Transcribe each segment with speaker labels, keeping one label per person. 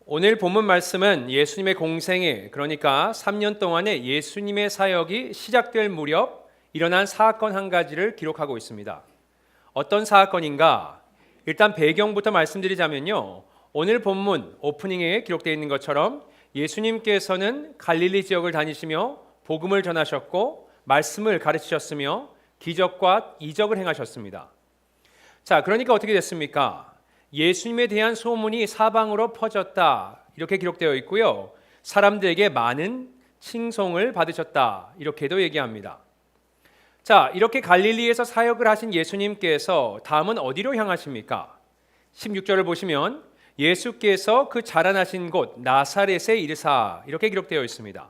Speaker 1: 오늘 본문 말씀은 예수님의 공생애, 그러니까 3년 동안의 예수님의 사역이 시작될 무렵 일어난 사건 한 가지를 기록하고 있습니다. 어떤 사건인가? 일단 배경부터 말씀드리자면요. 오늘 본문 오프닝에 기록되어 있는 것처럼 예수님께서는 갈릴리 지역을 다니시며 복음을 전하셨고 말씀을 가르치셨으며 기적과 이적을 행하셨습니다. 자, 그러니까 어떻게 됐습니까? 예수님에 대한 소문이 사방으로 퍼졌다. 이렇게 기록되어 있고요. 사람들에게 많은 칭송을 받으셨다. 이렇게도 얘기합니다. 자, 이렇게 갈릴리에서 사역을 하신 예수님께서 다음은 어디로 향하십니까? 16절을 보시면 예수께서 그 자라나신 곳 나사렛에 이르사 이렇게 기록되어 있습니다.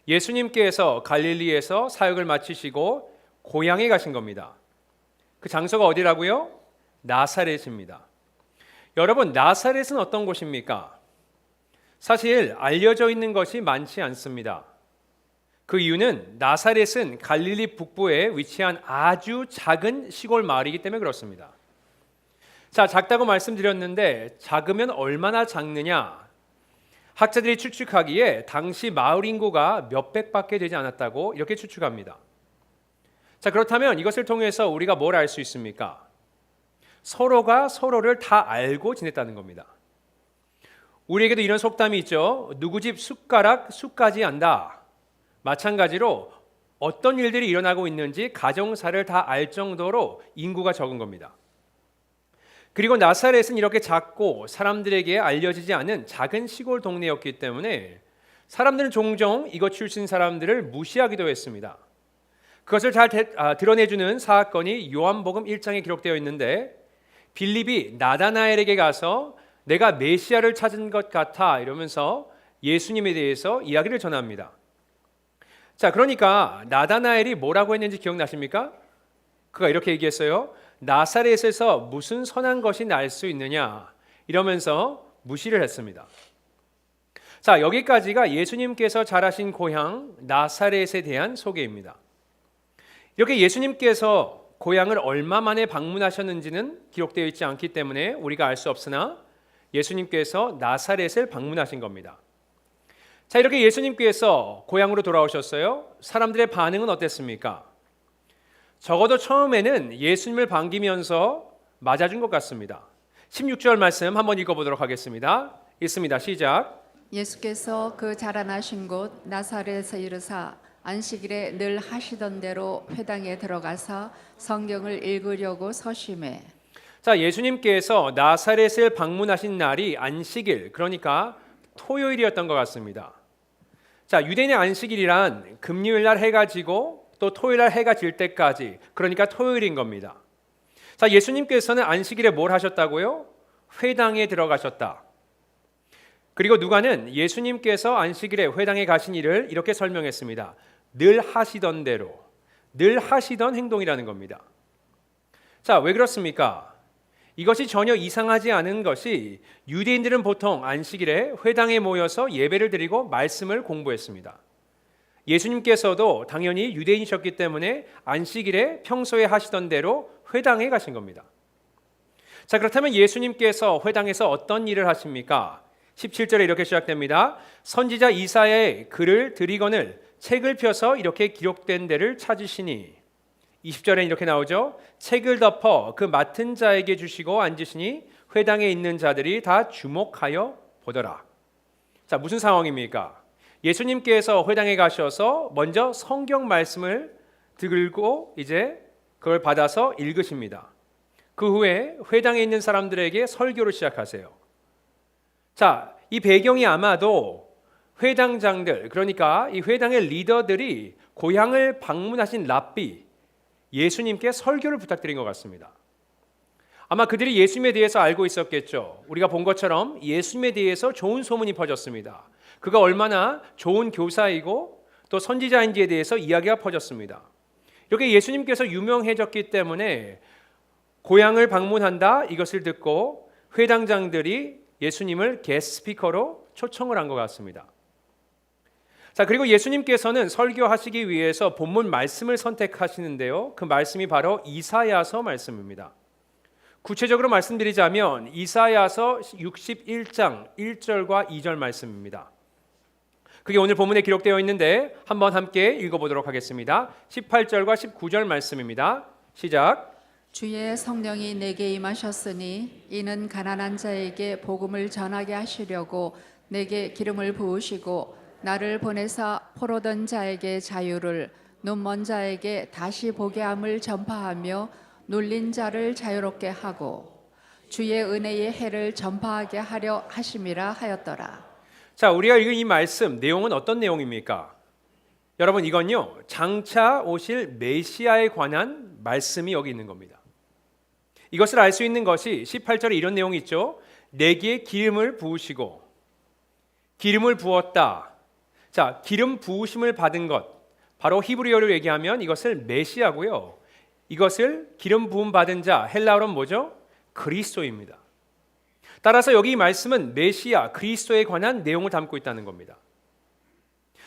Speaker 1: 예수님께서 갈릴리에서 사역을 마치시고 고향에 가신 겁니다. 그 장소가 어디라고요? 나사렛입니다. 여러분, 나사렛은 어떤 곳입니까? 사실 알려져 있는 것이 많지 않습니다. 그 이유는 나사렛은 갈릴리 북부에 위치한 아주 작은 시골 마을이기 때문에 그렇습니다. 자, 작다고 말씀드렸는데 작으면 얼마나 작느냐? 학자들이 추측하기에 당시 마을 인구가 몇백밖에 되지 않았다고 이렇게 추측합니다. 자, 그렇다면 이것을 통해서 우리가 뭘 알 수 있습니까? 서로가 서로를 다 알고 지냈다는 겁니다. 우리에게도 이런 속담이 있죠. 누구 집 숟가락 쑥까지 안다. 마찬가지로 어떤 일들이 일어나고 있는지 가정사를 다 알 정도로 인구가 적은 겁니다. 그리고 나사렛은 이렇게 작고 사람들에게 알려지지 않은 작은 시골 동네였기 때문에 사람들은 종종 이것 출신 사람들을 무시하기도 했습니다. 그것을 잘 드러내주는 사건이 요한복음 1장에 기록되어 있는데 빌립이 나다나엘에게 가서 내가 메시아를 찾은 것 같아 이러면서 예수님에 대해서 이야기를 전합니다. 자, 그러니까 나다나엘이 뭐라고 했는지 기억나십니까? 그가 이렇게 얘기했어요. 나사렛에서 무슨 선한 것이 날 수 있느냐 이러면서 무시를 했습니다. 자, 여기까지가 예수님께서 자라신 고향 나사렛에 대한 소개입니다. 이렇게 예수님께서 고향을 얼마 만에 방문하셨는지는 기록되어 있지 않기 때문에 우리가 알 수 없으나 예수님께서 나사렛을 방문하신 겁니다. 자, 이렇게 예수님께서 고향으로 돌아오셨어요. 사람들의 반응은 어땠습니까? 적어도 처음에는 예수님을 반기면서 맞아준 것 같습니다. 16절 말씀 한번 읽어보도록 하겠습니다. 읽습니다. 시작.
Speaker 2: 예수께서 그 자라나신 곳 나사렛에서 이르사 안식일에 늘 하시던 대로 회당에 들어가서 성경을 읽으려고 서심해.
Speaker 1: 자, 예수님께서 나사렛을 방문하신 날이 안식일, 그러니까 토요일이었던 것 같습니다. 자, 유대인의 안식일이란 금요일 날 해가 지고 또 토요일 날 해가 질 때까지, 그러니까 토요일인 겁니다. 자, 예수님께서는 안식일에 뭘 하셨다고요? 회당에 들어가셨다. 그리고 누가는 예수님께서 안식일에 회당에 가신 일을 이렇게 설명했습니다. 늘 하시던 대로, 늘 하시던 행동이라는 겁니다. 자, 왜 그렇습니까? 이것이 전혀 이상하지 않은 것이 유대인들은 보통 안식일에 회당에 모여서 예배를 드리고 말씀을 공부했습니다. 예수님께서도 당연히 유대인이셨기 때문에 안식일에 평소에 하시던 대로 회당에 가신 겁니다. 자, 그렇다면 예수님께서 회당에서 어떤 일을 하십니까? 17절에 이렇게 시작됩니다. 선지자 이사야의 글을 드리거늘 책을 펴서 이렇게 기록된 데를 찾으시니 20절에 이렇게 나오죠. 책을 덮어 그 맡은 자에게 주시고 앉으시니 회당에 있는 자들이 다 주목하여 보더라. 자, 무슨 상황입니까? 예수님께서 회당에 가셔서 먼저 성경 말씀을 들고 이제 그걸 받아서 읽으십니다. 그 후에 회당에 있는 사람들에게 설교를 시작하세요. 자, 이 배경이 아마도 회당장들, 그러니까 이 회당의 리더들이 고향을 방문하신 랍비, 예수님께 설교를 부탁드린 것 같습니다. 아마 그들이 예수님에 대해서 알고 있었겠죠. 우리가 본 것처럼 예수님에 대해서 좋은 소문이 퍼졌습니다. 그가 얼마나 좋은 교사이고 또 선지자인지에 대해서 이야기가 퍼졌습니다. 이렇게 예수님께서 유명해졌기 때문에 고향을 방문한다 이것을 듣고 회당장들이 예수님을 게스트 스피커로 초청을 한 것 같습니다. 자, 그리고 예수님께서는 설교하시기 위해서 본문 말씀을 선택하시는데요. 그 말씀이 바로 이사야서 말씀입니다. 구체적으로 말씀드리자면 이사야서 61장 1절과 2절 말씀입니다. 그게 오늘 본문에 기록되어 있는데 한번 함께 읽어보도록 하겠습니다. 18절과 19절 말씀입니다. 시작.
Speaker 2: 주의 성령이 내게 임하셨으니 이는 가난한 자에게 복음을 전하게 하시려고 내게 기름을 부으시고 나를 보내사 포로된 자에게 자유를 눈먼 자에게 다시 보게 함을 전파하며 눌린 자를 자유롭게 하고 주의 은혜의 해를 전파하게 하려 하심이라 하였더라.
Speaker 1: 자, 우리가 읽은 이 말씀 내용은 어떤 내용입니까? 여러분, 이건요 장차 오실 메시아에 관한 말씀이 여기 있는 겁니다. 이것을 알 수 있는 것이 18절에 이런 내용이 있죠. 내게 기름을 부으시고, 기름을 부었다. 자, 기름 부으심을 받은 것, 바로 히브리어로 얘기하면 이것을 메시아고요. 이것을 기름 부음 받은 자, 헬라어로는 뭐죠? 그리스도입니다. 따라서 여기 이 말씀은 메시아, 그리스도에 관한 내용을 담고 있다는 겁니다.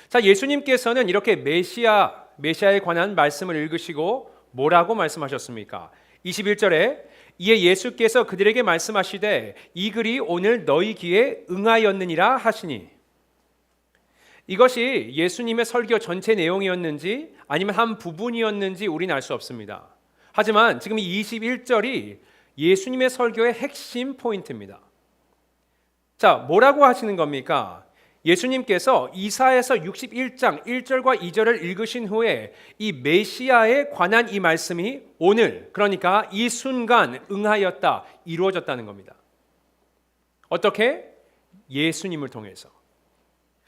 Speaker 1: 자, 예수님께서는 이렇게 메시아에 관한 말씀을 읽으시고 뭐라고 말씀하셨습니까? 21절에 이에 예수께서 그들에게 말씀하시되 이 글이 오늘 너희 귀에 응하였느니라 하시니, 이것이 예수님의 설교 전체 내용이었는지 아니면 한 부분이었는지 우리는 알 수 없습니다. 하지만 지금 이 21절이 예수님의 설교의 핵심 포인트입니다. 자, 뭐라고 하시는 겁니까? 예수님께서 이사야서 61장 1절과 2절을 읽으신 후에 이 메시아에 관한 이 말씀이 오늘, 그러니까 이 순간 응하였다, 이루어졌다는 겁니다. 어떻게? 예수님을 통해서.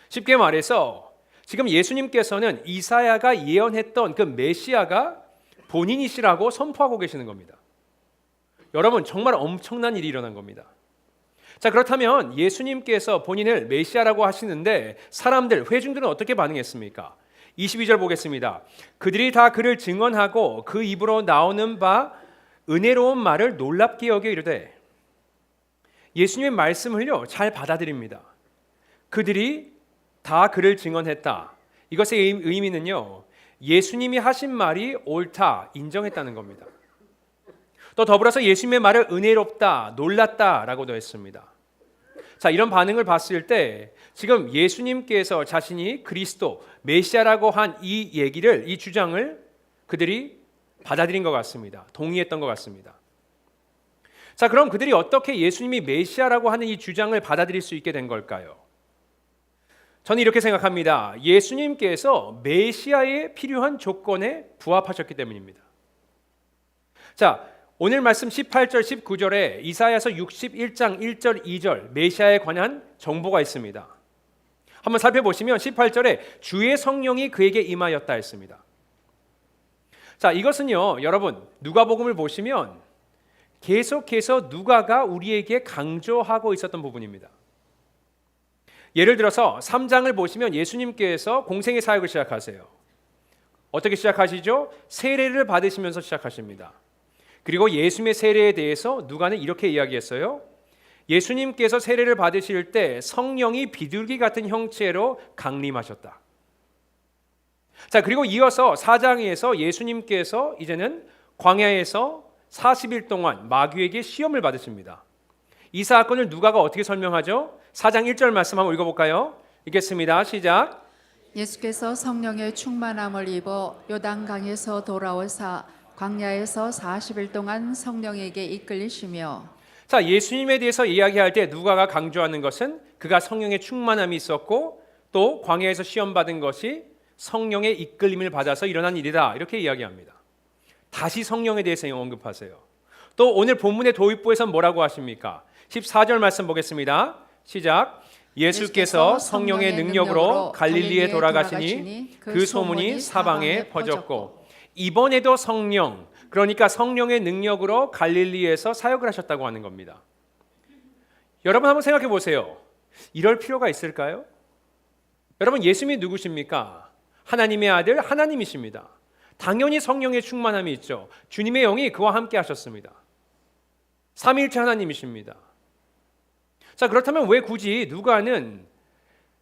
Speaker 1: 쉽게 말해서 지금 예수님께서는 이사야가 예언했던 그 메시아가 본인이시라고 선포하고 계시는 겁니다. 여러분, 정말 엄청난 일이 일어난 겁니다. 자, 그렇다면 예수님께서 본인을 메시아라고 하시는데 사람들, 회중들은 어떻게 반응했습니까? 22절 보겠습니다. 그들이 다 그를 증언하고 그 입으로 나오는 바 은혜로운 말을 놀랍게 여겨 이르되, 예수님의 말씀을요 잘 받아들입니다. 그들이 다 그를 증언했다. 이것의 의미는요, 예수님이 하신 말이 옳다, 인정했다는 겁니다. 또 더불어서 예수님의 말을 은혜롭다, 놀랐다라고도 했습니다. 자, 이런 반응을 봤을 때 지금 예수님께서 자신이 그리스도, 메시아라고 한 이 얘기를, 이 주장을 그들이 받아들인 것 같습니다. 동의했던 것 같습니다. 자, 그럼 그들이 어떻게 예수님이 메시아라고 하는 이 주장을 받아들일 수 있게 된 걸까요? 저는 이렇게 생각합니다. 예수님께서 메시아에 필요한 조건에 부합하셨기 때문입니다. 자, 오늘 말씀 18절 19절에 이사야서 61장 1절 2절 메시아에 관한 정보가 있습니다. 한번 살펴보시면 18절에 주의 성령이 그에게 임하였다 했습니다. 자, 이것은요 여러분 누가복음을 보시면 계속해서 누가가 우리에게 강조하고 있었던 부분입니다. 예를 들어서 3장을 보시면 예수님께서 공생의 사역을 시작하세요. 어떻게 시작하시죠? 세례를 받으시면서 시작하십니다. 그리고 예수님의 세례에 대해서 누가는 이렇게 이야기했어요. 예수님께서 세례를 받으실 때 성령이 비둘기 같은 형체로 강림하셨다. 자, 그리고 이어서 4장에서 예수님께서 이제는 광야에서 40일 동안 마귀에게 시험을 받으십니다. 이 사건을 누가가 어떻게 설명하죠? 4장 1절 말씀 한번 읽어볼까요? 읽겠습니다. 시작.
Speaker 2: 예수께서 성령의 충만함을 입어 요단강에서 돌아오사 광야에서 40일 동안 성령에게 이끌리시며.
Speaker 1: 자, 예수님에 대해서 이야기할 때 누가가 강조하는 것은 그가 성령의 충만함이 있었고 또 광야에서 시험 받은 것이 성령의 이끌림을 받아서 일어난 일이다, 이렇게 이야기합니다. 다시 성령에 대해서 언급하세요. 또 오늘 본문의 도입부에서는 뭐라고 하십니까? 14절 말씀 보겠습니다. 시작. 예수께서 성령의 능력으로 갈릴리에 돌아가시니 그 소문이 사방에 퍼졌고, 이번에도 성령, 그러니까 성령의 능력으로 갈릴리에서 사역을 하셨다고 하는 겁니다. 여러분 한번 생각해 보세요. 이럴 필요가 있을까요? 여러분, 예수님이 누구십니까? 하나님의 아들, 하나님이십니다. 당연히 성령의 충만함이 있죠. 주님의 영이 그와 함께 하셨습니다. 삼위일체 하나님이십니다. 자, 그렇다면 왜 굳이 누가는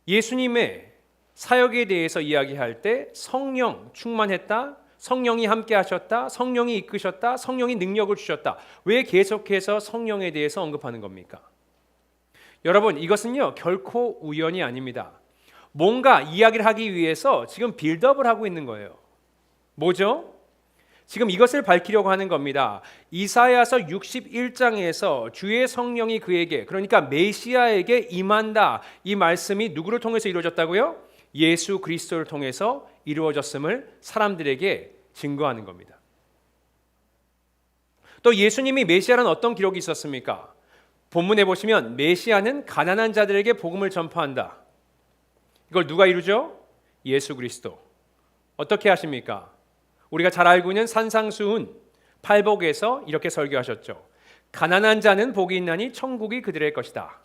Speaker 1: 예수님의 사역에 대해서 이야기할 때 성령 충만했다, 성령이 함께 하셨다. 성령이 이끄셨다. 성령이 능력을 주셨다. 왜 계속해서 성령에 대해서 언급하는 겁니까? 여러분, 이것은요, 결코 우연이 아닙니다. 뭔가 이야기를 하기 위해서 지금 빌드업을 하고 있는 거예요. 뭐죠? 지금 이것을 밝히려고 하는 겁니다. 이사야서 61장에서 주의 성령이 그에게, 그러니까 메시아에게 임한다. 이 말씀이 누구를 통해서 이루어졌다고요? 예수 그리스도를 통해서 이루어졌음을 사람들에게 증거하는 겁니다. 또 예수님이 메시아라는 어떤 기록이 있었습니까? 본문에 보시면 메시아는 가난한 자들에게 복음을 전파한다. 이걸 누가 이루죠? 예수 그리스도. 어떻게 하십니까? 우리가 잘 알고 있는 산상수훈 팔복에서 이렇게 설교하셨죠. 가난한 자는 복이 있나니 천국이 그들의 것이다.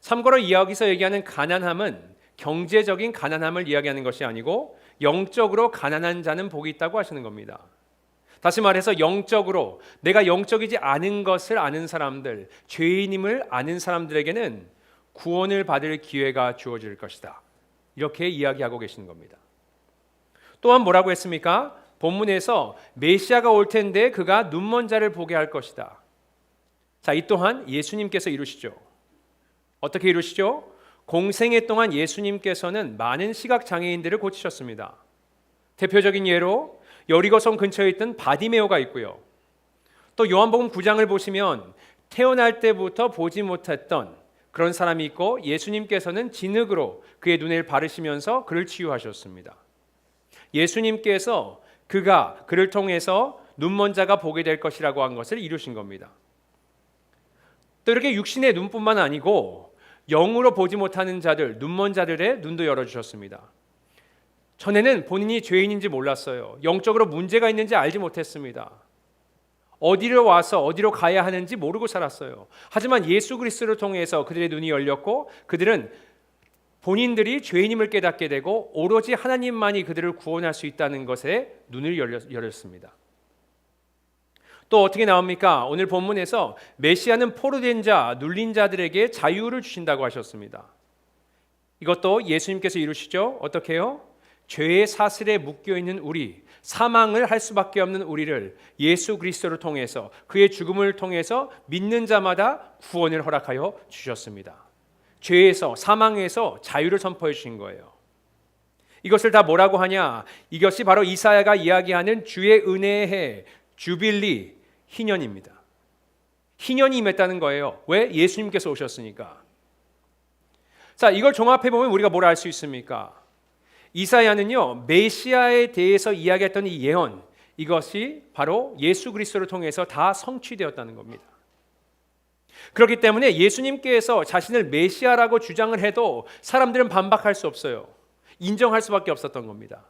Speaker 1: 참고로 여기서 얘기하는 가난함은 경제적인 가난함을 이야기하는 것이 아니고 영적으로 가난한 자는 복이 있다고 하시는 겁니다. 다시 말해서 영적으로 내가 영적이지 않은 것을 아는 사람들, 죄인임을 아는 사람들에게는 구원을 받을 기회가 주어질 것이다. 이렇게 이야기하고 계시는 겁니다. 또한 뭐라고 했습니까? 본문에서 메시아가 올 텐데 그가 눈먼 자를 보게 할 것이다. 자, 이 또한 예수님께서 이루시죠. 어떻게 이루시죠? 공생애 동안 예수님께서는 많은 시각장애인들을 고치셨습니다. 대표적인 예로 여리고성 근처에 있던 바디메오가 있고요. 또 요한복음 9장을 보시면 태어날 때부터 보지 못했던 그런 사람이 있고 예수님께서는 진흙으로 그의 눈을 바르시면서 그를 치유하셨습니다. 예수님께서 그를 통해서 눈먼 자가 보게 될 것이라고 한 것을 이루신 겁니다. 또 이렇게 육신의 눈뿐만 아니고 영으로 보지 못하는 자들, 눈먼 자들의 눈도 열어주셨습니다. 전에는 본인이 죄인인지 몰랐어요. 영적으로 문제가 있는지 알지 못했습니다. 어디로 와서 어디로 가야 하는지 모르고 살았어요. 하지만 예수 그리스도를 통해서 그들의 눈이 열렸고 그들은 본인들이 죄인임을 깨닫게 되고 오로지 하나님만이 그들을 구원할 수 있다는 것에 눈을 열렸습니다. 또 어떻게 나옵니까? 오늘 본문에서 메시아는 포로된 자, 눌린 자들에게 자유를 주신다고 하셨습니다. 이것도 예수님께서 이루시죠. 어떻게 해요? 죄의 사슬에 묶여있는 우리, 사망을 할 수밖에 없는 우리를 예수 그리스도를 통해서 그의 죽음을 통해서 믿는 자마다 구원을 허락하여 주셨습니다. 죄에서 사망에서 자유를 선포해 주신 거예요. 이것을 다 뭐라고 하냐? 이것이 바로 이사야가 이야기하는 주의 은혜의 해, 주빌리, 희년입니다. 희년이 임했다는 거예요. 왜? 예수님께서 오셨으니까. 자, 이걸 종합해 보면 우리가 뭘 알 수 있습니까? 이사야는요, 메시아에 대해서 이야기했던 이 예언, 이것이 바로 예수 그리스도를 통해서 다 성취되었다는 겁니다. 그렇기 때문에 예수님께서 자신을 메시아라고 주장을 해도 사람들은 반박할 수 없어요. 인정할 수밖에 없었던 겁니다.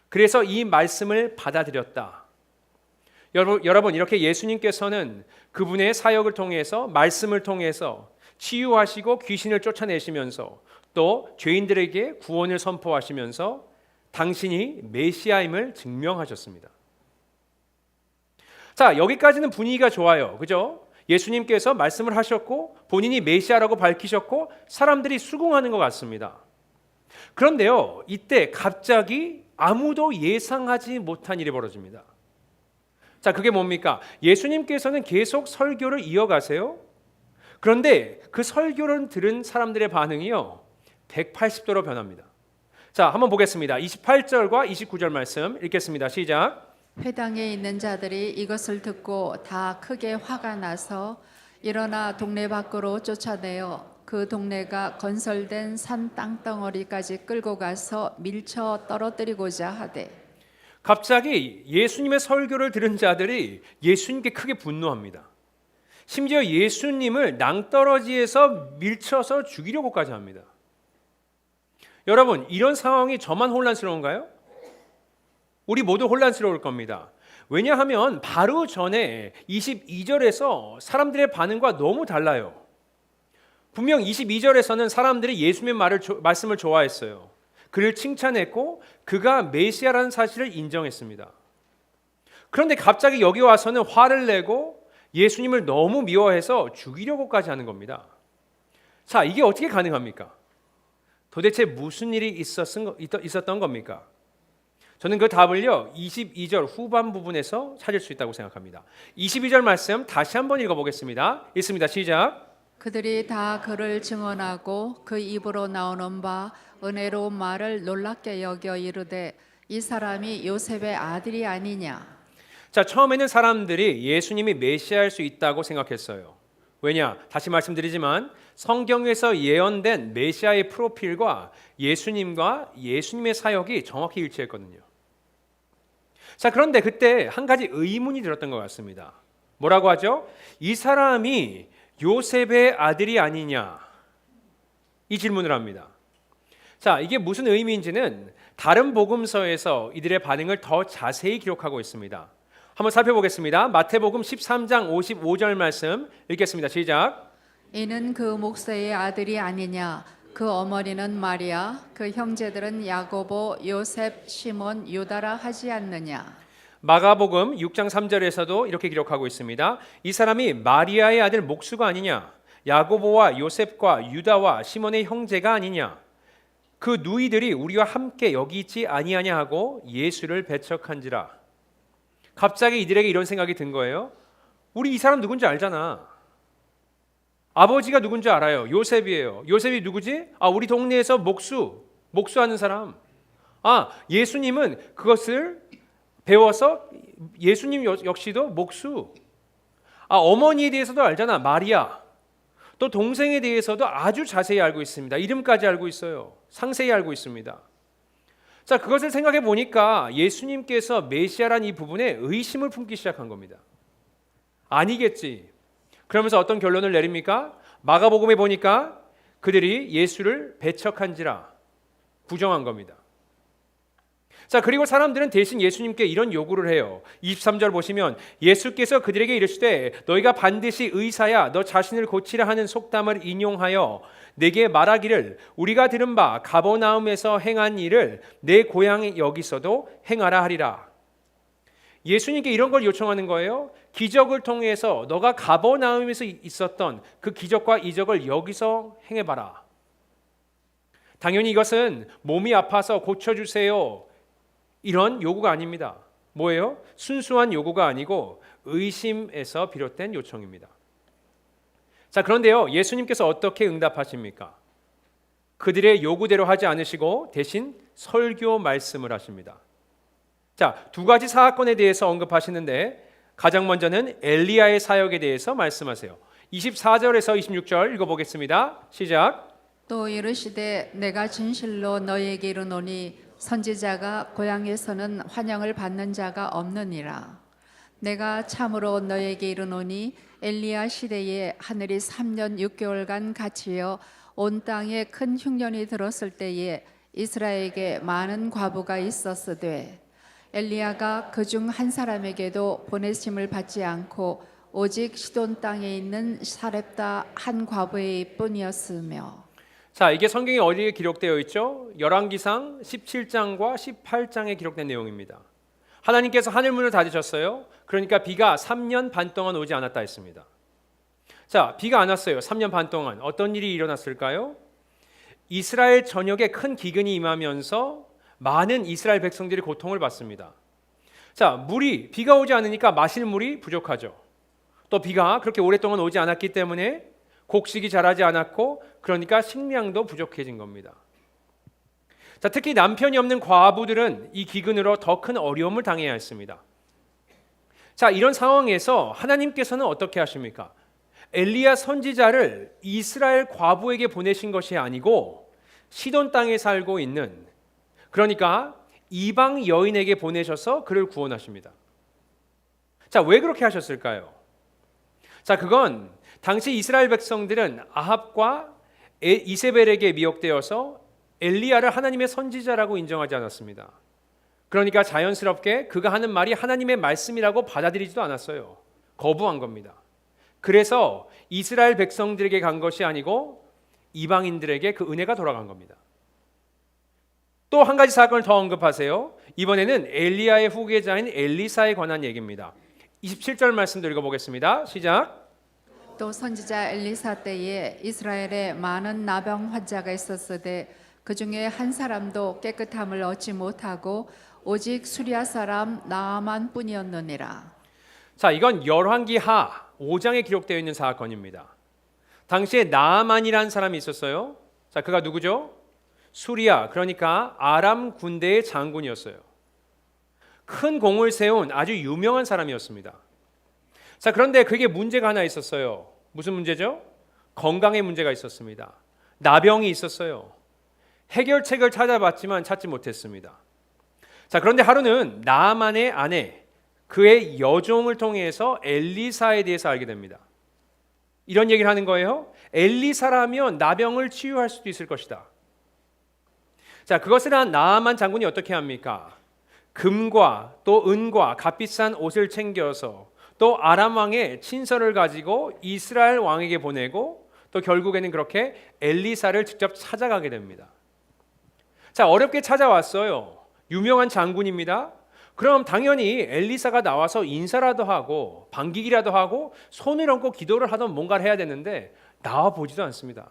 Speaker 1: 그래서 이 말씀을 받아들였다. 여러분, 이렇게 예수님께서는 그분의 사역을 통해서 말씀을 통해서 치유하시고 귀신을 쫓아내시면서 또 죄인들에게 구원을 선포하시면서 당신이 메시아임을 증명하셨습니다. 자, 여기까지는 분위기가 좋아요. 그죠? 예수님께서 말씀을 하셨고 본인이 메시아라고 밝히셨고 사람들이 수긍하는 것 같습니다. 그런데요, 이때 갑자기 아무도 예상하지 못한 일이 벌어집니다. 자, 그게 뭡니까? 예수님께서는 계속 설교를 이어가세요. 그런데 그 설교를 들은 사람들의 반응이요, 180도로 변합니다. 자, 한번 보겠습니다. 28절과 29절 말씀 읽겠습니다. 시작.
Speaker 2: 회당에 있는 자들이 이것을 듣고 다 크게 화가 나서 일어나 동네 밖으로 쫓아내어 그 동네가 건설된 산 땅덩어리까지 끌고 가서 밀쳐 떨어뜨리고자 하되.
Speaker 1: 갑자기 예수님의 설교를 들은 자들이 예수님께 크게 분노합니다. 심지어 예수님을 낭떠러지에서 밀쳐서 죽이려고까지 합니다. 여러분, 이런 상황이 저만 혼란스러운가요? 우리 모두 혼란스러울 겁니다. 왜냐하면 바로 전에 22절에서 사람들의 반응과 너무 달라요. 분명 22절에서는 사람들이 예수님의 말씀을 좋아했어요. 그를 칭찬했고 그가 메시아라는 사실을 인정했습니다. 그런데 갑자기 여기 와서는 화를 내고 예수님을 너무 미워해서 죽이려고까지 하는 겁니다. 자, 이게 어떻게 가능합니까? 도대체 무슨 일이 있었던 겁니까? 저는 그 답을요 22절 후반 부분에서 찾을 수 있다고 생각합니다. 22절 말씀 다시 한번 읽어보겠습니다. 읽습니다. 시작.
Speaker 2: 그들이 다 그를 증언하고 그 입으로 나오는 바 은혜로운 말을 놀랍게 여겨 이르되 이 사람이 요셉의 아들이 아니냐.
Speaker 1: 자, 처음에는 사람들이 예수님이 메시아일 수 있다고 생각했어요. 왜냐? 다시 말씀드리지만 성경에서 예언된 메시아의 프로필과 예수님과 예수님의 사역이 정확히 일치했거든요. 자, 그런데 그때 한 가지 의문이 들었던 것 같습니다. 뭐라고 하죠? 이 사람이 요셉의 아들이 아니냐? 이 질문을 합니다. 자, 이게 무슨 의미인지는 다른 복음서에서 이들의 반응을 더 자세히 기록하고 있습니다. 한번 살펴보겠습니다. 마태복음 13장 55절 말씀 읽겠습니다. 시작.
Speaker 2: 이는 그 목사의 아들이 아니냐. 그 어머니는 마리아, 그 형제들은 야고보, 요셉, 시몬, 유다라 하지 않느냐.
Speaker 1: 마가복음 6장 3절에서도 이렇게 기록하고 있습니다. 이 사람이 마리아의 아들 목수가 아니냐? 야고보와 요셉과 유다와 시몬의 형제가 아니냐? 그 누이들이 우리와 함께 여기 있지 아니하냐 하고 예수를 배척한지라. 갑자기 이들에게 이런 생각이 든 거예요. 우리 이 사람 누군지 알잖아. 아버지가 누군지 알아요. 요셉이에요. 요셉이 누구지? 우리 동네에서 목수하는 사람. 예수님은 그것을 배워서 예수님 역시도 목수. 어머니에 대해서도 알잖아. 마리아. 또 동생에 대해서도 아주 자세히 알고 있습니다. 이름까지 알고 있어요. 상세히 알고 있습니다. 자, 그것을 생각해 보니까 예수님께서 메시아란 이 부분에 의심을 품기 시작한 겁니다. 아니겠지. 그러면서 어떤 결론을 내립니까? 마가복음에 보니까 그들이 예수를 배척한지라 부정한 겁니다. 자, 그리고 사람들은 대신 예수님께 이런 요구를 해요. 23절 보시면 예수께서 그들에게 이르시되 너희가 반드시 의사야 너 자신을 고치라 하는 속담을 인용하여 내게 말하기를 우리가 들은 바 가버나움에서 행한 일을 내 고향 여기서도 행하라 하리라. 예수님께 이런 걸 요청하는 거예요. 기적을 통해서 너가 가버나움에서 있었던 그 기적과 이적을 여기서 행해봐라. 당연히 이것은 몸이 아파서 고쳐주세요. 이런 요구가 아닙니다. 뭐예요? 순수한 요구가 아니고 의심에서 비롯된 요청입니다. 자, 그런데요, 예수님께서 어떻게 응답하십니까? 그들의 요구대로 하지 않으시고 대신 설교 말씀을 하십니다. 자, 두 가지 사건에 대해서 언급하시는데 가장 먼저는 엘리야의 사역에 대해서 말씀하세요. 24절에서 26절 읽어보겠습니다. 시작.
Speaker 2: 또 이르시되 내가 진실로 너희에게 이르노니 선지자가 고향에서는 환영을 받는 자가 없느니라. 내가 참으로 너희에게 이르노니 엘리야 시대에 하늘이 3년 6개월간 갇히어 온 땅에 큰 흉년이 들었을 때에 이스라엘에게 많은 과부가 있었으되 엘리야가 그중 한 사람에게도 보내심을 받지 않고 오직 시돈 땅에 있는 사렙다 한 과부의 뿐이었으며.
Speaker 1: 자, 이게 성경에 어디에 기록되어 있죠? 열왕기상 17장과 18장에 기록된 내용입니다. 하나님께서 하늘문을 닫으셨어요. 그러니까 비가 3년 반 동안 오지 않았다 했습니다. 자, 비가 안 왔어요. 3년 반 동안 어떤 일이 일어났을까요? 이스라엘 전역에 큰 기근이 임하면서 많은 이스라엘 백성들이 고통을 받습니다. 자, 비가 오지 않으니까 마실 물이 부족하죠. 또 비가 그렇게 오랫동안 오지 않았기 때문에 곡식이 자라지 않았고 그러니까 식량도 부족해진 겁니다. 자, 특히 남편이 없는 과부들은 이 기근으로 더 큰 어려움을 당해야 했습니다. 자, 이런 상황에서 하나님께서는 어떻게 하십니까? 엘리야 선지자를 이스라엘 과부에게 보내신 것이 아니고 시돈 땅에 살고 있는, 그러니까 이방 여인에게 보내셔서 그를 구원하십니다. 자, 왜 그렇게 하셨을까요? 자, 그건 당시 이스라엘 백성들은 아합과 이세벨에게 미혹되어서 엘리야를 하나님의 선지자라고 인정하지 않았습니다. 그러니까 자연스럽게 그가 하는 말이 하나님의 말씀이라고 받아들이지도 않았어요. 거부한 겁니다. 그래서 이스라엘 백성들에게 간 것이 아니고 이방인들에게 그 은혜가 돌아간 겁니다. 또 한 가지 사건을 더 언급하세요. 이번에는 엘리야의 후계자인 엘리사에 관한 얘기입니다. 27절 말씀도 읽어보겠습니다. 시작.
Speaker 2: 또 선지자 엘리사 때에 이스라엘에 많은 나병 환자가 있었으되 그 중에 한 사람도 깨끗함을 얻지 못하고 오직 수리아 사람 나아만 뿐이었느니라.
Speaker 1: 자, 이건 열왕기하 5장에 기록되어 있는 사건입니다. 당시에 나아만이라는 사람이 있었어요. 자, 그가 누구죠? 수리아, 그러니까 아람 군대의 장군이었어요. 큰 공을 세운 아주 유명한 사람이었습니다. 자, 그런데 그게 문제가 하나 있었어요. 무슨 문제죠? 건강에 문제가 있었습니다. 나병이 있었어요. 해결책을 찾아봤지만 찾지 못했습니다. 자, 그런데 하루는 나아만의 아내, 그의 여종을 통해서 엘리사에 대해서 알게 됩니다. 이런 얘기를 하는 거예요. 엘리사라면 나병을 치유할 수도 있을 것이다. 자, 그것을 한 나아만 장군이 어떻게 합니까? 금과 또 은과 값비싼 옷을 챙겨서 또 아람 왕의 친서를 가지고 이스라엘 왕에게 보내고 또 결국에는 그렇게 엘리사를 직접 찾아가게 됩니다. 자, 어렵게 찾아왔어요. 유명한 장군입니다. 그럼 당연히 엘리사가 나와서 인사라도 하고 반기기라도 하고 손을 얹고 기도를 하던 뭔가를 해야 되는데 나와 보지도 않습니다.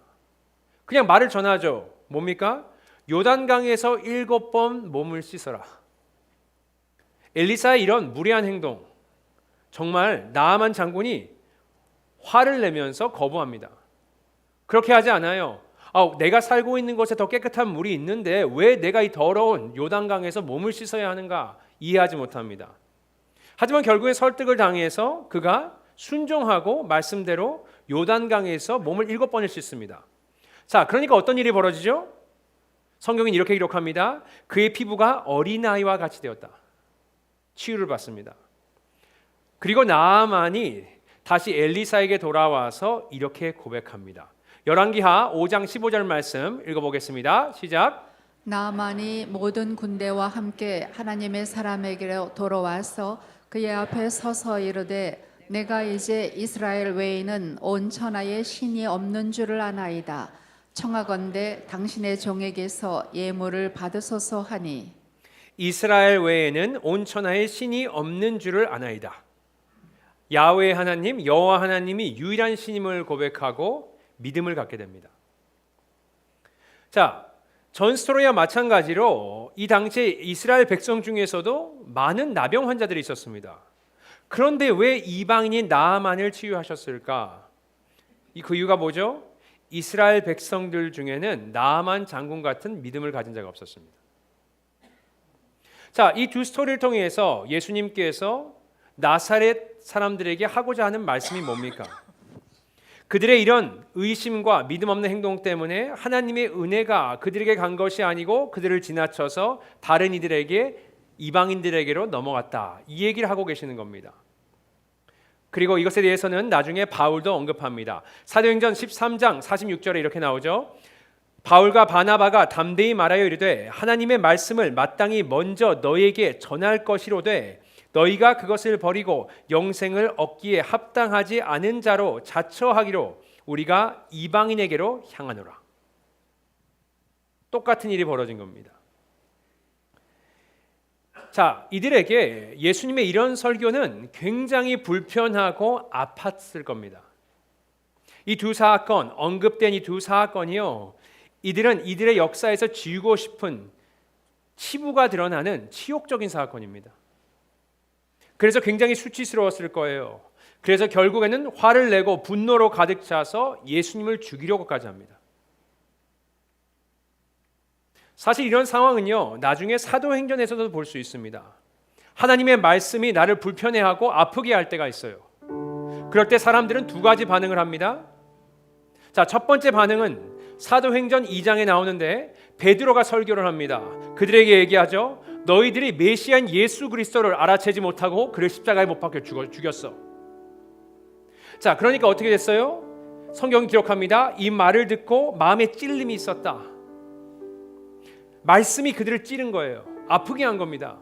Speaker 1: 그냥 말을 전하죠. 뭡니까? 요단강에서 7번 몸을 씻어라. 엘리사의 이런 무례한 행동, 정말 나아만 장군이 화를 내면서 거부합니다. 그렇게 하지 않아요. 내가 살고 있는 곳에 더 깨끗한 물이 있는데 왜 내가 이 더러운 요단강에서 몸을 씻어야 하는가 이해하지 못합니다. 하지만 결국에 설득을 당해서 그가 순종하고 말씀대로 요단강에서 몸을 7번을 씻습니다. 자, 그러니까 어떤 일이 벌어지죠? 성경은 이렇게 기록합니다. 그의 피부가 어린아이와 같이 되었다. 치유를 받습니다. 그리고 나아만이 다시 엘리사에게 돌아와서 이렇게 고백합니다. 열왕기하 5장 15절 말씀 읽어보겠습니다. 시작.
Speaker 2: 나아만이 모든 군대와 함께 하나님의 사람에게로 돌아와서 그의 앞에 서서 이르되 내가 이제 이스라엘 외에는 온 천하에 신이 없는 줄을 아나이다. 청하건대 당신의 종에게서 예물을 받으소서 하니
Speaker 1: 이스라엘 외에는 온 천하에 신이 없는 줄을 아나이다. 야훼 하나님, 여호와 하나님이 유일한 신임을 고백하고 믿음을 갖게 됩니다. 자, 전 스토리와 마찬가지로 이 당시에 이스라엘 백성 중에서도 많은 나병 환자들이 있었습니다. 그런데 왜 이방인인 나아만을 치유하셨을까? 그 이유가 뭐죠? 이스라엘 백성들 중에는 나아만 장군 같은 믿음을 가진 자가 없었습니다. 자, 이 두 스토리를 통해서 예수님께서 나사렛 사람들에게 하고자 하는 말씀이 뭡니까? 그들의 이런 의심과 믿음 없는 행동 때문에 하나님의 은혜가 그들에게 간 것이 아니고 그들을 지나쳐서 다른 이들에게 이방인들에게로 넘어갔다. 이 얘기를 하고 계시는 겁니다. 그리고 이것에 대해서는 나중에 바울도 언급합니다. 사도행전 13장 46절에 이렇게 나오죠. 바울과 바나바가 담대히 말하여 이르되 하나님의 말씀을 마땅히 먼저 너희에게 전할 것이로되 너희가 그것을 버리고 영생을 얻기에 합당하지 않은 자로 자처하기로 우리가 이방인에게로 향하노라. 똑같은 일이 벌어진 겁니다. 자, 이들에게 예수님의 이런 설교는 굉장히 불편하고 아팠을 겁니다. 이 두 사건, 언급된 이 두 사건이요, 이들은 이들의 역사에서 지우고 싶은 치부가 드러나는 치욕적인 사건입니다. 그래서 굉장히 수치스러웠을 거예요. 그래서 결국에는 화를 내고 분노로 가득 차서 예수님을 죽이려고까지 합니다. 사실 이런 상황은요, 나중에 사도행전에서도 볼 수 있습니다. 하나님의 말씀이 나를 불편해하고 아프게 할 때가 있어요. 그럴 때 사람들은 두 가지 반응을 합니다. 자, 첫 번째 반응은 사도행전 2장에 나오는데 베드로가 설교를 합니다. 그들에게 얘기하죠. 너희들이 메시아인 예수 그리스도를 알아채지 못하고 그를 십자가에 못 박혀 죽였어. 자, 그러니까 어떻게 됐어요? 성경이 기록합니다. 이 말을 듣고 마음에 찔림이 있었다. 말씀이 그들을 찌른 거예요. 아프게 한 겁니다.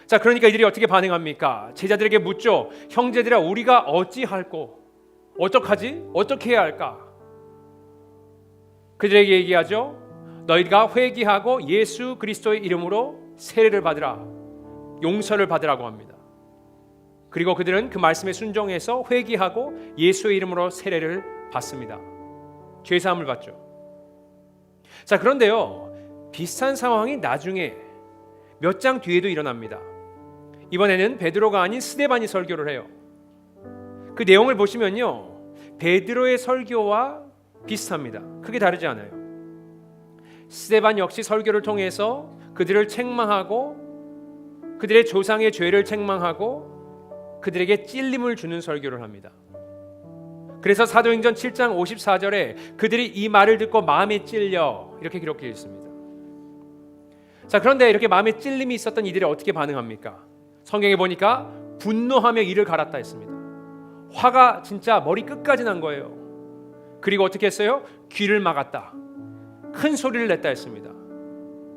Speaker 1: 자, 그러니까 이들이 어떻게 반응합니까? 제자들에게 묻죠. 형제들아, 우리가 어찌할꼬? 어떡하지? 어떻게 해야 할까? 그들에게 얘기하죠. 너희가 회개하고 예수 그리스도의 이름으로 세례를 받으라. 용서를 받으라고 합니다. 그리고 그들은 그 말씀에 순종해서 회개하고 예수의 이름으로 세례를 받습니다. 죄 사함을 받죠. 자, 그런데요, 비슷한 상황이 나중에 몇 장 뒤에도 일어납니다. 이번에는 베드로가 아닌 스데반이 설교를 해요. 그 내용을 보시면요, 베드로의 설교와 비슷합니다. 크게 다르지 않아요. 스데반 역시 설교를 통해서 그들을 책망하고 그들의 조상의 죄를 책망하고 그들에게 찔림을 주는 설교를 합니다. 그래서 사도행전 7장 54절에 그들이 이 말을 듣고 마음에 찔려 이렇게 기록되어 있습니다. 자, 그런데 이렇게 마음에 찔림이 있었던 이들이 어떻게 반응합니까? 성경에 보니까 분노하며 이를 갈았다 했습니다. 화가 진짜 머리 끝까지 난 거예요. 그리고 어떻게 했어요? 귀를 막았다. 큰 소리를 냈다 했습니다.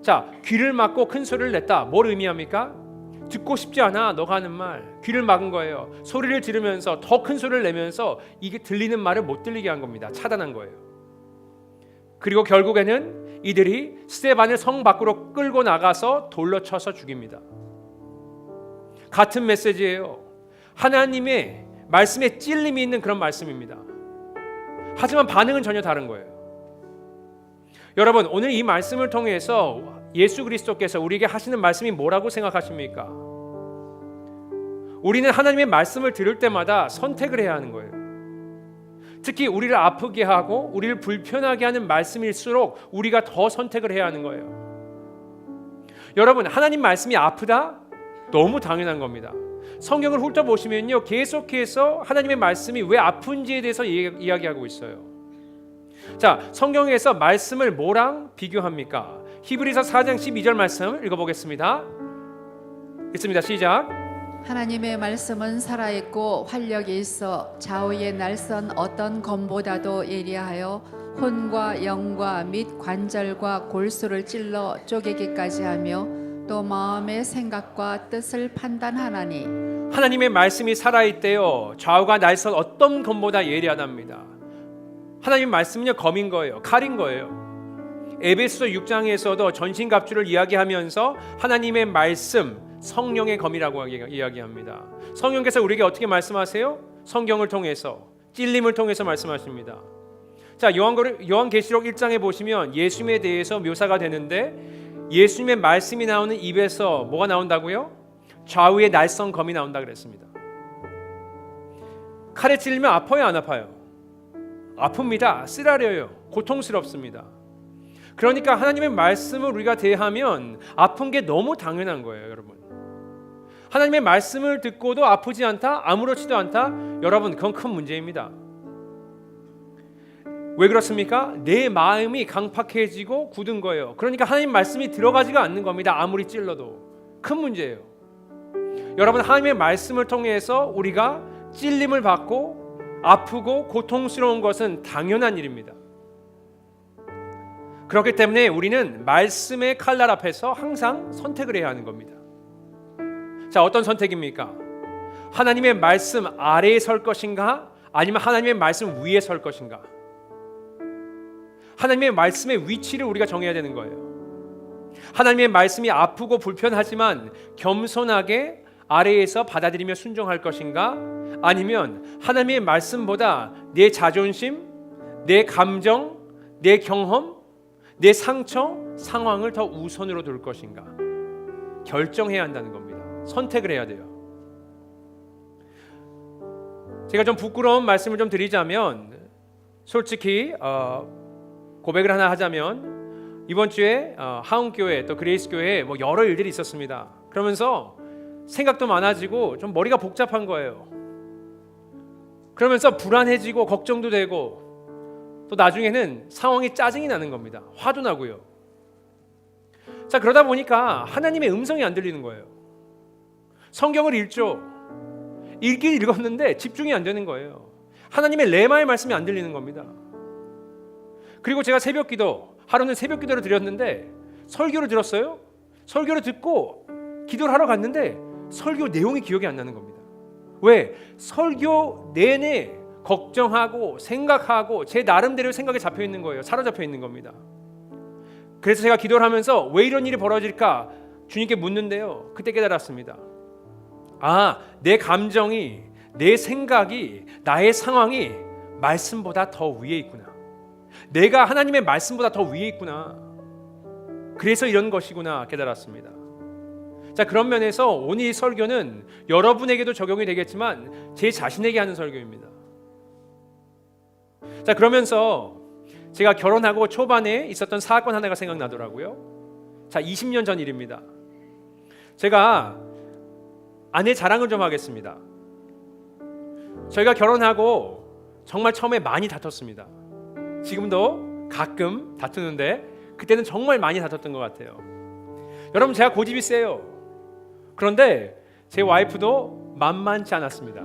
Speaker 1: 자, 귀를 막고 큰 소리를 냈다. 뭘 의미합니까? 듣고 싶지 않아 너가 하는 말. 귀를 막은 거예요. 소리를 지르면서 더 큰 소리를 내면서 이게 들리는 말을 못 들리게 한 겁니다. 차단한 거예요. 그리고 결국에는 이들이 스데반을 성 밖으로 끌고 나가서 돌로 쳐서 죽입니다. 같은 메시지예요. 하나님의 말씀에 찔림이 있는 그런 말씀입니다. 하지만 반응은 전혀 다른 거예요. 여러분, 오늘 이 말씀을 통해서 예수 그리스도께서 우리에게 하시는 말씀이 뭐라고 생각하십니까? 우리는 하나님의 말씀을 들을 때마다 선택을 해야 하는 거예요. 특히 우리를 아프게 하고 우리를 불편하게 하는 말씀일수록 우리가 더 선택을 해야 하는 거예요. 여러분, 하나님 말씀이 아프다? 너무 당연한 겁니다. 성경을 훑어보시면요, 계속해서 하나님의 말씀이 왜 아픈지에 대해서 이야기하고 있어요. 자, 성경에서 말씀을 뭐랑 비교합니까? 히브리서 4장 12절 말씀 읽어보겠습니다. 읽습니다. 시작.
Speaker 2: 하나님의 말씀은 살아있고 활력이 있어 좌우의 날선 어떤 검보다도 예리하여 혼과 영과 및 관절과 골수를 찔러 쪼개기까지 하며 또 마음의 생각과 뜻을 판단하나니.
Speaker 1: 하나님의 말씀이 살아있대요. 좌우가 날선 어떤 검보다 예리하답니다. 하나님의 말씀은요, 검인 거예요. 칼인 거예요. 에베소 6장에서도 전신갑주를 이야기하면서 하나님의 말씀, 성령의 검이라고 이야기합니다. 성령께서 우리에게 어떻게 말씀하세요? 성경을 통해서, 찔림을 통해서 말씀하십니다. 자, 요한계시록 1장에 보시면 예수님에 대해서 묘사가 되는데 예수님의 말씀이 나오는 입에서 뭐가 나온다고요? 좌우의 날선 검이 나온다 그랬습니다. 칼에 찔리면 아파요, 안 아파요? 아픕니다. 쓰라려요. 고통스럽습니다. 그러니까 하나님의 말씀을 우리가 대하면 아픈 게 너무 당연한 거예요, 여러분. 하나님의 말씀을 듣고도 아프지 않다, 아무렇지도 않다, 여러분, 그건 큰 문제입니다. 왜 그렇습니까? 내 마음이 강팍해지고 굳은 거예요. 그러니까 하나님 말씀이 들어가지가 않는 겁니다. 아무리 찔러도. 큰 문제예요. 여러분, 하나님의 말씀을 통해서 우리가 찔림을 받고 아프고 고통스러운 것은 당연한 일입니다. 그렇기 때문에 우리는 말씀의 칼날 앞에서 항상 선택을 해야 하는 겁니다. 자, 어떤 선택입니까? 하나님의 말씀 아래에 설 것인가? 아니면 하나님의 말씀 위에 설 것인가? 하나님의 말씀의 위치를 우리가 정해야 되는 거예요. 하나님의 말씀이 아프고 불편하지만 겸손하게 아래에서 받아들이며 순종할 것인가? 아니면 하나님의 말씀보다 내 자존심, 내 감정, 내 경험, 내 상처, 상황을 더 우선으로 둘 것인가? 결정해야 한다는 겁니다. 선택을 해야 돼요. 제가 좀 부끄러운 말씀을 좀 드리자면, 솔직히 고백을 하나 하자면 이번 주에 하운교회 또 그레이스교회에 뭐 여러 일들이 있었습니다. 그러면서 생각도 많아지고 좀 머리가 복잡한 거예요. 그러면서 불안해지고 걱정도 되고 또 나중에는 상황이 짜증이 나는 겁니다. 화도 나고요. 자, 그러다 보니까 하나님의 음성이 안 들리는 거예요. 성경을 읽긴 읽었는데 집중이 안 되는 거예요. 하나님의 레마의 말씀이 안 들리는 겁니다. 그리고 제가 새벽기도, 하루는 새벽기도를 드렸는데 설교를 들었어요. 설교를 듣고 기도를 하러 갔는데 설교 내용이 기억이 안 나는 겁니다. 왜? 설교 내내 걱정하고 생각하고 제 나름대로 생각에 잡혀 있는 거예요. 사로잡혀 있는 겁니다. 그래서 제가 기도를 하면서 왜 이런 일이 벌어질까 주님께 묻는데요, 그때 깨달았습니다. 아, 내 감정이, 내 생각이, 나의 상황이 말씀보다 더 위에 있구나. 내가 하나님의 말씀보다 더 위에 있구나. 그래서 이런 것이구나 깨달았습니다. 자, 그런 면에서 오늘 이 설교는 여러분에게도 적용이 되겠지만 제 자신에게 하는 설교입니다. 자, 그러면서 제가 결혼하고 초반에 있었던 사건 하나가 생각나더라고요. 자, 20년 전 일입니다. 제가 아내 자랑을 좀 하겠습니다. 저희가 결혼하고 정말 처음에 많이 다퉜습니다. 지금도 가끔 다투는데 그때는 정말 많이 다퉜던 것 같아요. 여러분, 제가 고집이 세요. 그런데 제 와이프도 만만치 않았습니다.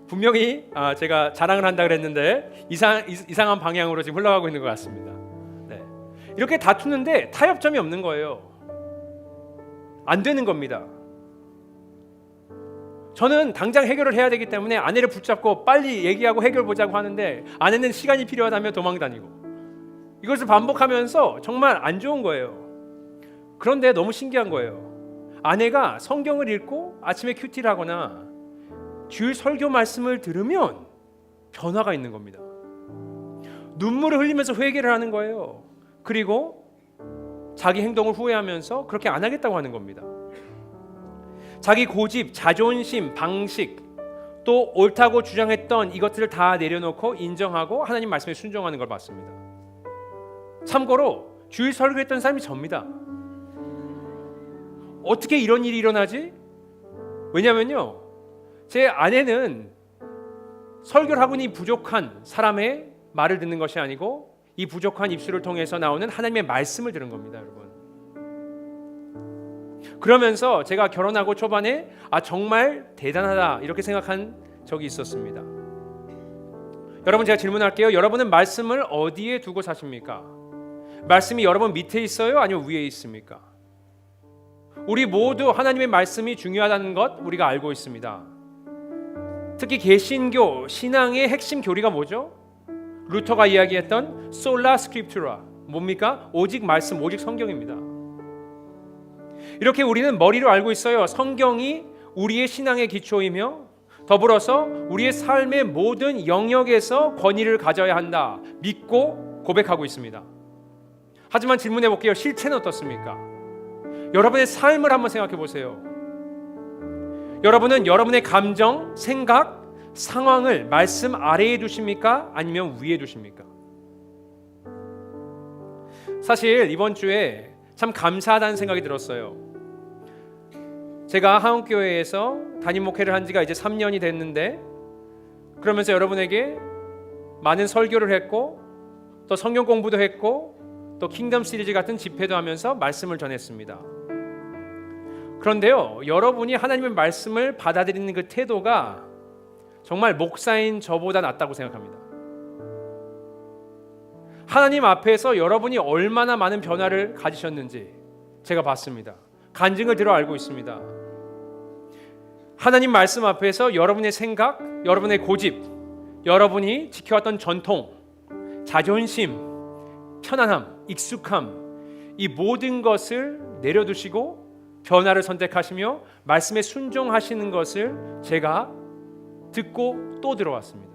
Speaker 1: 분명히 제가 자랑을 한다 그랬는데 이상한 방향으로 지금 흘러가고 있는 것 같습니다. 네. 이렇게 다투는데 타협점이 없는 거예요. 안 되는 겁니다. 저는 당장 해결을 해야 되기 때문에 아내를 붙잡고 빨리 얘기하고 해결 보자고 하는데 아내는 시간이 필요하다며 도망다니고, 이것을 반복하면서 정말 안 좋은 거예요. 그런데 너무 신기한 거예요. 아내가 성경을 읽고 아침에 큐티를 하거나 주일 설교 말씀을 들으면 변화가 있는 겁니다. 눈물을 흘리면서 회개를 하는 거예요. 그리고 자기 행동을 후회하면서 그렇게 안 하겠다고 하는 겁니다. 자기 고집, 자존심, 방식, 또 옳다고 주장했던 이것들을 다 내려놓고 인정하고 하나님 말씀에 순종하는 걸 봤습니다. 참고로 주일 설교했던 사람이 접니다. 어떻게 이런 일이 일어나지? 왜냐면요, 제 아내는 설교를 하고니 부족한 사람의 말을 듣는 것이 아니고 이 부족한 입술을 통해서 나오는 하나님의 말씀을 들은 겁니다, 여러분. 그러면서 제가 결혼하고 초반에 정말 대단하다 이렇게 생각한 적이 있었습니다. 여러분, 제가 질문할게요. 여러분은 말씀을 어디에 두고 사십니까? 말씀이 여러분 밑에 있어요? 아니면 위에 있습니까? 우리 모두 하나님의 말씀이 중요하다는 것 우리가 알고 있습니다. 특히 개신교 신앙의 핵심 교리가 뭐죠? 루터가 이야기했던 솔라 스크립투라, 뭡니까? 오직 말씀, 오직 성경입니다. 이렇게 우리는 머리로 알고 있어요. 성경이 우리의 신앙의 기초이며 더불어서 우리의 삶의 모든 영역에서 권위를 가져야 한다, 믿고 고백하고 있습니다. 하지만 질문해 볼게요. 실체는 어떻습니까? 여러분의 삶을 한번 생각해 보세요. 여러분은 여러분의 감정, 생각, 상황을 말씀 아래에 두십니까? 아니면 위에 두십니까? 사실 이번 주에 참 감사하다는 생각이 들었어요. 제가 한국교회에서 담임 목회를 한 지가 이제 3년이 됐는데, 그러면서 여러분에게 많은 설교를 했고 또 성경 공부도 했고 또 킹덤 시리즈 같은 집회도 하면서 말씀을 전했습니다. 그런데요, 여러분이 하나님의 말씀을 받아들이는 그 태도가 정말 목사인 저보다 낫다고 생각합니다. 하나님 앞에서 여러분이 얼마나 많은 변화를 가지셨는지 제가 봤습니다. 간증을 들어 알고 있습니다. 하나님 말씀 앞에서 여러분의 생각, 여러분의 고집, 여러분이 지켜왔던 전통, 자존심, 편안함, 익숙함, 이 모든 것을 내려두시고 변화를 선택하시며 말씀에 순종하시는 것을 제가 듣고 또 들어왔습니다.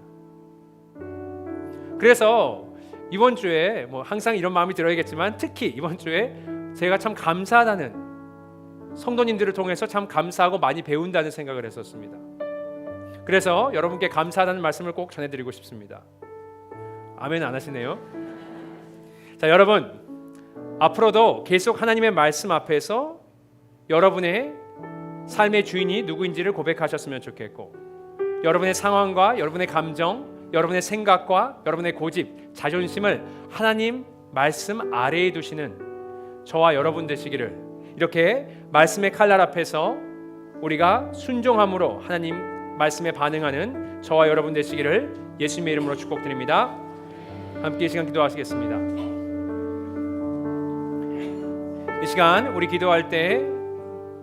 Speaker 1: 그래서 이번 주에 항상 이런 마음이 들어야겠지만 특히 이번 주에 제가 참 감사하다는, 성도님들을 통해서 참 감사하고 많이 배운다는 생각을 했었습니다. 그래서 여러분께 감사하다는 말씀을 꼭 전해드리고 싶습니다. 아멘 안 하시네요. 자, 여러분, 앞으로도 계속 하나님의 말씀 앞에서 여러분의 삶의 주인이 누구인지를 고백하셨으면 좋겠고, 여러분의 상황과 여러분의 감정, 여러분의 생각과 여러분의 고집, 자존심을 하나님 말씀 아래에 두시는 저와 여러분 되시기를, 이렇게 말씀의 칼날 앞에서 우리가 순종함으로 하나님 말씀에 반응하는 저와 여러분 되시기를 예수님의 이름으로 축복드립니다. 함께 이 시간 기도하시겠습니다. 이 시간 우리 기도할 때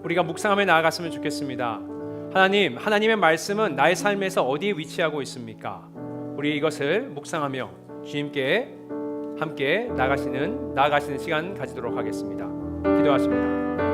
Speaker 1: 우리가 묵상하며 나아갔으면 좋겠습니다. 하나님, 하나님의 말씀은 나의 삶에서 어디에 위치하고 있습니까? 우리 이것을 묵상하며 주님께 함께 나아가시는 시간 가지도록 하겠습니다. 기도하십니다.